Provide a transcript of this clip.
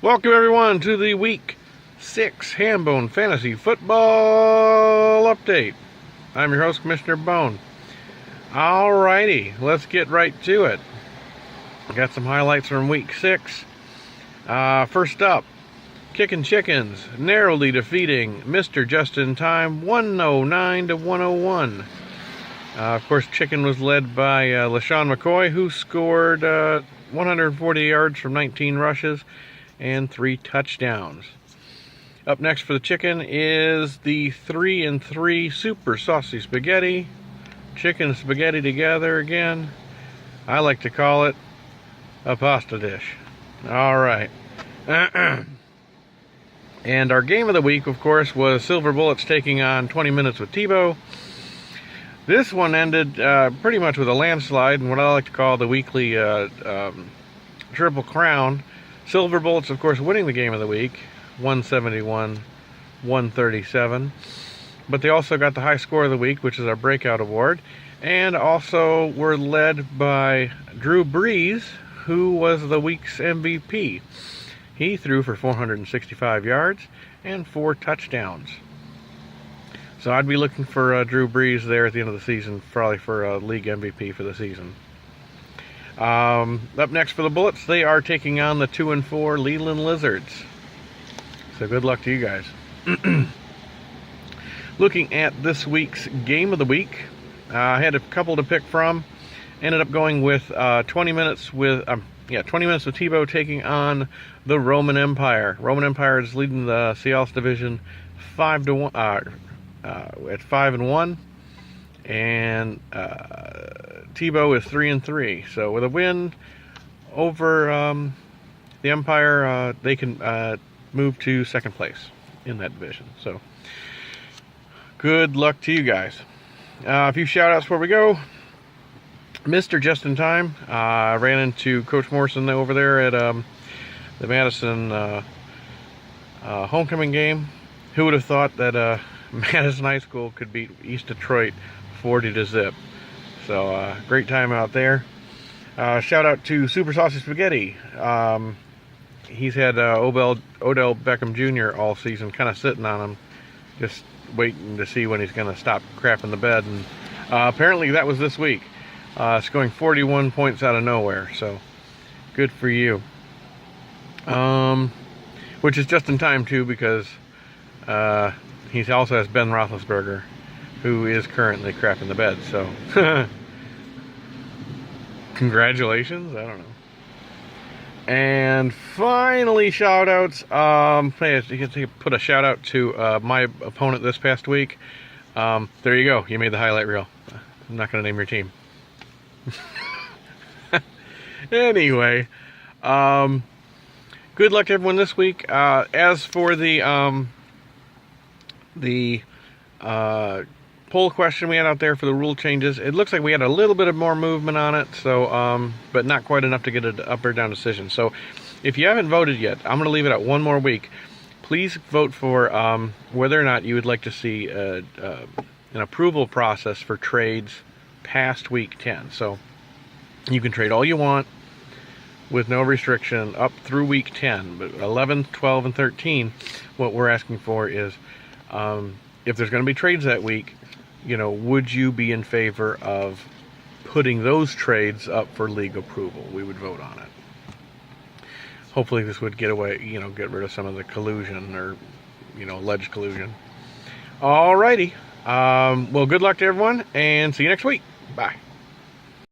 Welcome everyone to the Week 6 Hambone Fantasy Football Update. I'm your host, Commissioner Bone. Alrighty, let's get right to it. Got some highlights from Week 6. First up, Kickin' Chickens narrowly defeating Mr. Just in Time 109 to 101. Of course, Chicken was led by LaShawn McCoy, who scored 140 yards from 19 rushes and 3 touchdowns. Up next for the Chicken is the 3-and-3 Super Saucy Spaghetti. Chicken and spaghetti together again. I like to call it a pasta dish. Alright. And our game of the week, of course, was Silver Bullets taking on 20 Minutes with Tebow. This one ended pretty much with a landslide, and what I like to call the weekly Triple Crown. Silver Bullets, of course, winning the game of the week, 171-137. But they also got the high score of the week, which is our breakout award. And also were led by Drew Brees, who was the week's MVP. He threw for 465 yards and 4 touchdowns. So I'd be looking for Drew Brees there at the end of the season, probably for a league MVP for the season. Up next for the Bullets, they are taking on the 2-4 Leland Lizards. So good luck to you guys. Looking at this week's game of the week, I had a couple to pick from. Ended up going with 20 minutes with Tebow taking on the Roman Empire. Roman Empire is leading the Cialis division 5-1 at 5-1, and Tebow is 3-3. So with a win over the Empire, they can move to second place in that division. So good luck to you guys. A few shout outs before we go. Mr. Just in Time, ran into Coach Morrison over there at the Madison homecoming game. Who would have thought that Madison High School could beat East Detroit 40-0. So great time out there. Shout out to Super Saucy Spaghetti. He's had Odell Beckham Jr. all season, kind of sitting on him, just waiting to see when he's going to stop crapping the bed. And apparently that was this week. Scoring 41 points out of nowhere. So good for you. Which is just in time too, because he also has Ben Roethlisberger, who is currently crapping the bed. So congratulations. I don't know. And finally, shout outs. You can put a shout out to my opponent this past week. There you go. You made the highlight reel. I'm not going to name your team. Anyway, good luck to everyone this week. As for the poll question we had out there for the rule changes, it looks like we had a little bit of more movement on it, so but not quite enough to get an up or down decision. So if you haven't voted yet, I'm going to leave it at one more week. Please vote for whether or not you would like to see an approval process for trades past week 10. So you can trade all you want with no restriction up through week 10, but 11, 12, and 13, what we're asking for is if there's going to be trades that week, would you be in favor of putting those trades up for league approval? We would vote on it. Hopefully this would get rid of some of the collusion or, alleged collusion. Alrighty. Well, good luck to everyone, and see you next week. Bye.